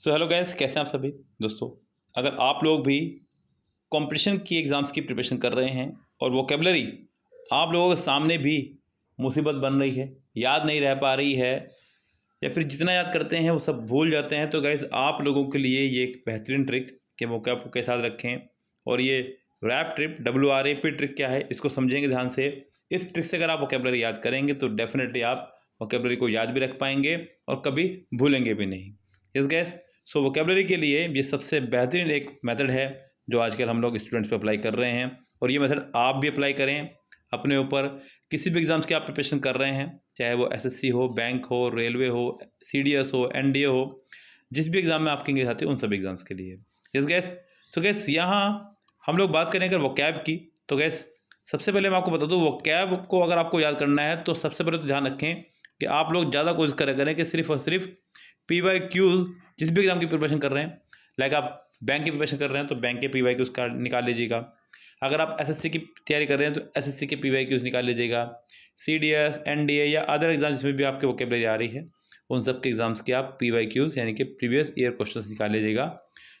So hello guys, कैसे हैं आप सभी दोस्तों। अगर आप लोग भी कंपटीशन की एग्ज़ाम्स की प्रिपरेशन कर रहे हैं और वोकेबलरी आप लोगों के सामने भी मुसीबत बन रही है, याद नहीं रह पा रही है या फिर जितना याद करते हैं वो सब भूल जाते हैं, तो गैस आप लोगों के लिए ये एक बेहतरीन ट्रिक कि वोकैब के साथ रखें। और ये रैप ट्रिप WRAP ट्रिक क्या है इसको समझेंगे ध्यान से। इस ट्रिक से अगर आप वोकेबलरी याद करेंगे तो डेफिनेटली आप वोकेबलरी को याद भी रख पाएंगे और कभी भूलेंगे भी नहीं। यस गैस, सो वोकेबलरी के लिए ये सबसे बेहतरीन एक मेथड है जो आजकल हम लोग स्टूडेंट्स पे अप्लाई कर रहे हैं, और ये मेथड आप भी अप्लाई करें अपने ऊपर। किसी भी एग्ज़ाम्स की आप प्रिपरेशन कर रहे हैं, चाहे वो SSC हो, बैंक हो, रेलवे हो, CDS हो, NDA हो, जिस भी एग्ज़ाम में आपकी इंग्लिश आती है उन सब एग्ज़ाम्स के लिए। यस गैस, सो गैस यहाँ हम लोग बात करें अगर वोकैब की, तो गैस सबसे पहले मैं आपको बता दूँ, वोकैब को अगर आपको याद करना है तो सबसे पहले तो ध्यान रखें कि आप लोग ज़्यादा कोशिश करें कि सिर्फ और सिर्फ PYQs जिस भी एग्ज़ाम की प्रिपरेशन कर रहे हैं, लाइक आप बैंक की प्रिपरेशन कर रहे हैं तो बैंक के PYQs का निकाल लीजिएगा। अगर आप SSC की तैयारी कर रहे हैं तो SSC के PYQs निकाल लीजिएगा। CDS, NDA या अदर एग्ज़ाम जिसमें भी आपके वोकेबलरी आ रही है उन सब के एग्ज़ाम्स के आप PYQs यानी कि प्रीवियस ईयर क्वेश्चंस निकाल लीजिएगा,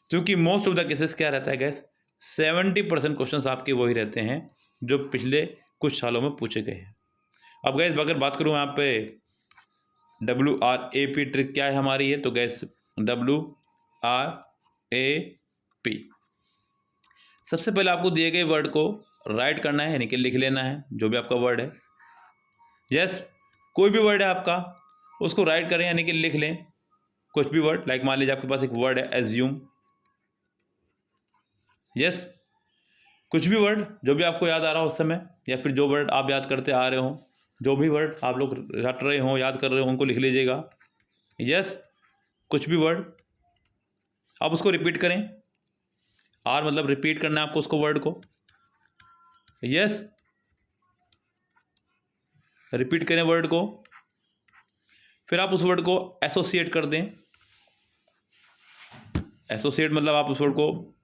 क्योंकि मोस्ट ऑफ द केसेस क्या रहता है गैस, 70% क्वेश्चंस आपके वही रहते हैं जो पिछले कुछ सालों में पूछे गए हैं। अब गैस अगर बात करूँ यहाँ पे WRAP ट्रिक क्या है हमारी है, तो गैस WRAP सबसे पहले आपको दिए गए वर्ड को राइट करना है यानी कि लिख लेना है, जो भी आपका वर्ड है। यस, कोई भी वर्ड है आपका उसको राइट करें यानी कि लिख लें कुछ भी वर्ड। लाइक मान लीजिए आपके पास एक वर्ड है एज्यूम। यस, कुछ भी वर्ड जो भी आपको याद आ रहा हो उस समय, या फिर जो वर्ड आप याद करते आ रहे हो, जो भी वर्ड आप लोग रट रहे हो, याद कर रहे हो, उनको लिख लीजिएगा। यस, कुछ भी वर्ड आप उसको रिपीट करें। आर मतलब रिपीट करना है आपको उसको, वर्ड को। यस, रिपीट करें वर्ड को, फिर आप उस वर्ड को एसोसिएट कर दें। एसोसिएट मतलब आप उस वर्ड को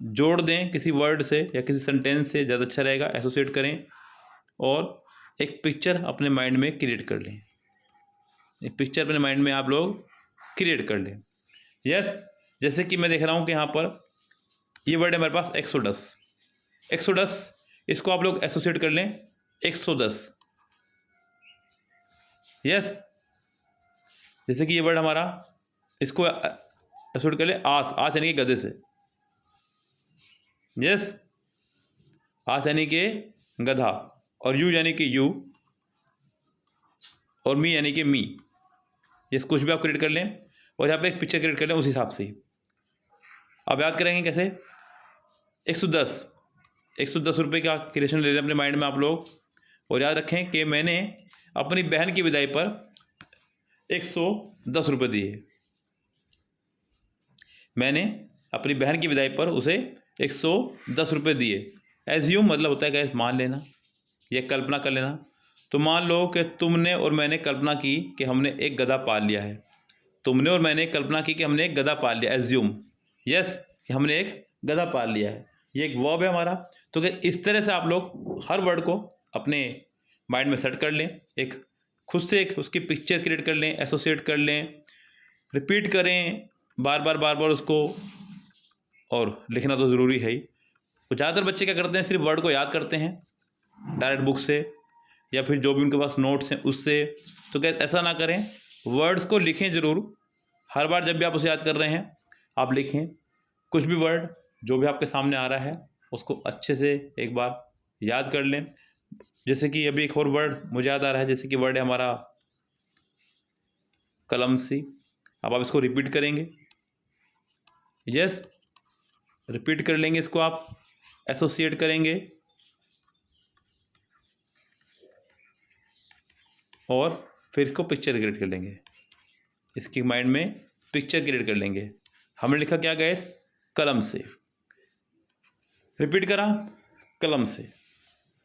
जोड़ दें किसी वर्ड से या किसी सेंटेंस से, ज़्यादा अच्छा रहेगा। एसोसिएट करें और एक पिक्चर अपने माइंड में क्रिएट कर लें। एक पिक्चर अपने माइंड में आप लोग क्रिएट कर लें। यस, जैसे कि मैं देख रहा हूँ कि यहाँ पर ये वर्ड है मेरे पास एक्सोडस। एक्सोडस, इसको आप लोग एसोसिएट कर लें 110। यस, जैसे कि ये वर्ड हमारा, इसको एसोसिएट कर लें आस। आस यानी कि गधे से। यस, आस यानी कि गधा, और यू यानी कि यू, और मी यानी कि मी। यस, कुछ भी आप क्रिएट कर लें और यहाँ पे एक पिक्चर क्रिएट कर लें उस हिसाब से ही। अब याद करेंगे कैसे, 110 रुपये का क्रिएशन ले लें अपने माइंड में आप लोग, और याद रखें कि मैंने अपनी बहन की विदाई पर 110 रुपये दिए। मैंने अपनी बहन की विदाई पर उसे 110 रुपये दिए। एज्यूम मतलब होता है गैस मान लेना या कल्पना कर लेना। तो मान लो कि तुमने और मैंने कल्पना की कि हमने एक गधा पाल लिया है। तुमने और मैंने कल्पना की कि हमने एक गधा पाल लिया, एज्यूम। यस, हमने एक गधा पाल लिया है, ये एक वर्ब है हमारा। तो क्या इस तरह से आप लोग हर वर्ड को अपने माइंड में सेट कर लें, एक खुद से एक उसकी पिक्चर क्रिएट कर लें, एसोसिएट कर लें, रिपीट करें बार बार उसको, और लिखना तो ज़रूरी है ही। तो ज़्यादातर बच्चे क्या करते हैं, सिर्फ वर्ड को याद करते हैं डायरेक्ट बुक से या फिर जो भी उनके पास नोट्स हैं उससे। तो क्या ऐसा ना करें, वर्ड्स को लिखें ज़रूर। हर बार जब भी आप उसे याद कर रहे हैं आप लिखें कुछ भी वर्ड जो भी आपके सामने आ रहा है उसको अच्छे से एक बार याद कर लें। जैसे कि अभी एक और वर्ड मुझे याद आ रहा है, जैसे कि वर्ड है हमारा कलमसी। अब आप इसको रिपीट करेंगे। यस, रिपीट कर लेंगे, इसको आप एसोसिएट करेंगे और फिर इसको पिक्चर क्रिएट कर लेंगे। इसके माइंड में पिक्चर क्रिएट कर लेंगे। हमने लिखा क्या गैस, कलम से। रिपीट करा कलम से,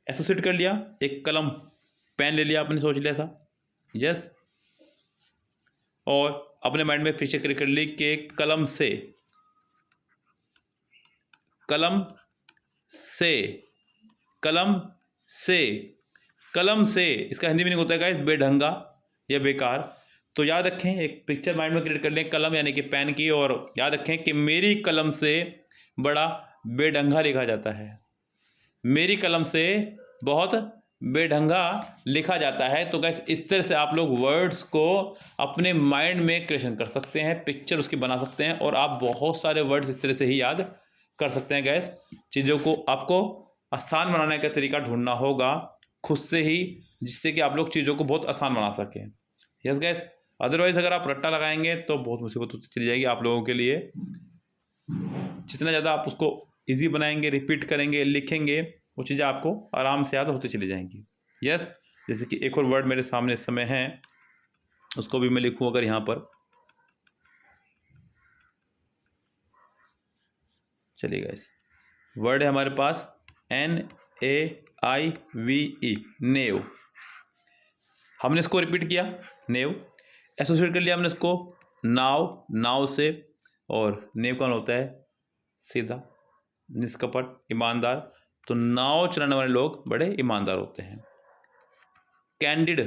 एसोसिएट कर लिया, एक कलम पेन ले लिया आपने, सोच लिया ऐसा। यस, और अपने माइंड में पिक्चर क्रिएट कर ली कि कलम से, कलम से, कलम से, कलम से। इसका हिंदी मीनिंग होता है गाइस बेढंगा या बेकार। तो याद रखें, एक पिक्चर माइंड में क्रिएट कर लें कलम यानी कि पेन की, और याद रखें कि मेरी कलम से बड़ा बेढंगा लिखा जाता है। मेरी कलम से बहुत बेढंगा लिखा जाता है। तो गैस इस तरह से आप लोग वर्ड्स को अपने माइंड में क्रिएशन कर सकते हैं, पिक्चर उसकी बना सकते हैं, और आप बहुत सारे वर्ड्स इस तरह से ही याद कर सकते हैं। गैस चीज़ों को आपको आसान बनाने का तरीका ढूंढना होगा खुद से ही, जिससे कि आप लोग चीज़ों को बहुत आसान बना सकें। यस गैस, अदरवाइज़ अगर आप रट्टा लगाएंगे तो बहुत मुसीबत होती चली जाएगी आप लोगों के लिए। जितना ज़्यादा आप उसको ईजी बनाएंगे, रिपीट करेंगे, लिखेंगे, वो चीज़ें आपको आराम से याद होती चली जाएंगी। यस, जैसे कि एक और वर्ड मेरे सामने इस समय है, उसको भी मैं लिखूँ अगर यहाँ पर, चलिए गाइस, वर्ड है हमारे पास NAIVE, नेव। हमने इसको रिपीट किया, नेव। एसोसिएट कर लिया हमने इसको नाव, नाव से, और नेव कौन होता है? सीधा, निष्कपट, ईमानदार। तो नाव चलाने वाले लोग बड़े ईमानदार होते हैं। कैंडिड,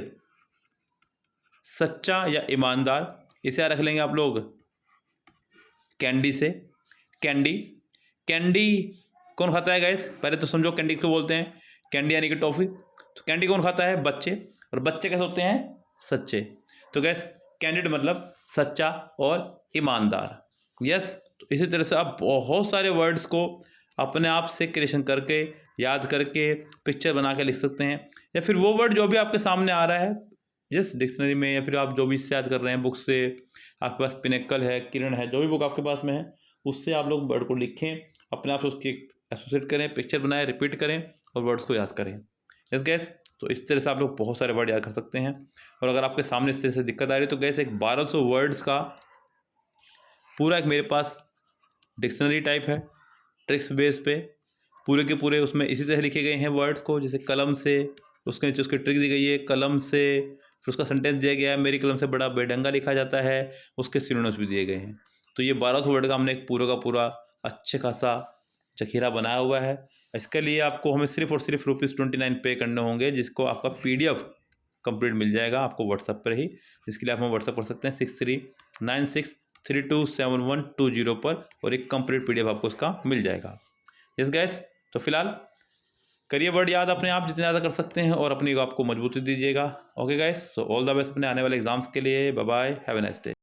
सच्चा या ईमानदार, इसे याद रख लेंगे आप लोग कैंडी से। कैंडी, कैंडी कौन खाता है गाइस? पहले तो समझो कैंडी क्यों बोलते हैं। कैंडी यानी कि टॉफ़ी। तो कैंडी कौन खाता है? बच्चे। और बच्चे कैसे होते हैं? सच्चे। तो गैस कैंडिड मतलब सच्चा और ईमानदार। यस, तो इसी तरह से आप बहुत सारे वर्ड्स को अपने आप से क्रिएशन करके, याद करके, पिक्चर बना के लिख सकते हैं, या फिर वो वर्ड जो भी आपके सामने आ रहा है, यस, डिक्शनरी में, या फिर आप जो भी इससे याद कर रहे हैं बुक से, आपके पास पिनेकल है, किरण है, जो भी बुक आपके पास में है, उससे आप लोग वर्ड को लिखें, अपने आप से उसकी एसोसिएट करें, पिक्चर बनाएं, रिपीट करें और वर्ड्स को याद करें। यस गैस, तो इस तरह से आप लोग बहुत सारे वर्ड याद कर सकते हैं। और अगर आपके सामने इस तरह से दिक्कत आ रही है तो गैस एक 1200 वर्ड्स का पूरा एक मेरे पास डिक्शनरी टाइप है, ट्रिक्स बेस पे, पूरे के पूरे उसमें इसी तरह लिखे गए हैं वर्ड्स को, जैसे कलम से, उसके नीचे उसकी ट्रिक दी गई है, कलम से, फिर उसका सेंटेंस दिया गया है, मेरी कलम से बड़ा बेढंगा लिखा जाता है, उसके सिनोनिम्स भी दिए गए हैं। तो ये 1200 वर्ड का हमने एक पूरा का पूरा अच्छे खासा जखीरा बनाया हुआ है। इसके लिए आपको हमें सिर्फ और सिर्फ ₹29 पे करने होंगे, जिसको आपका PDF कंप्लीट मिल जाएगा आपको व्हाट्सएप पर ही। इसके लिए आप हमें व्हाट्सएप कर सकते हैं 6396327120 पर, और एक कंप्लीट PDF आपको उसका मिल जाएगा। यस गैस, तो फिलहाल करिए वर्ड याद अपने आप जितने ज़्यादा कर सकते हैं, और अपनी आपको मजबूती दीजिएगा। Okay guys, so all the best अपने आने वाले एग्जाम्स के लिए। Bye bye, have a nice day.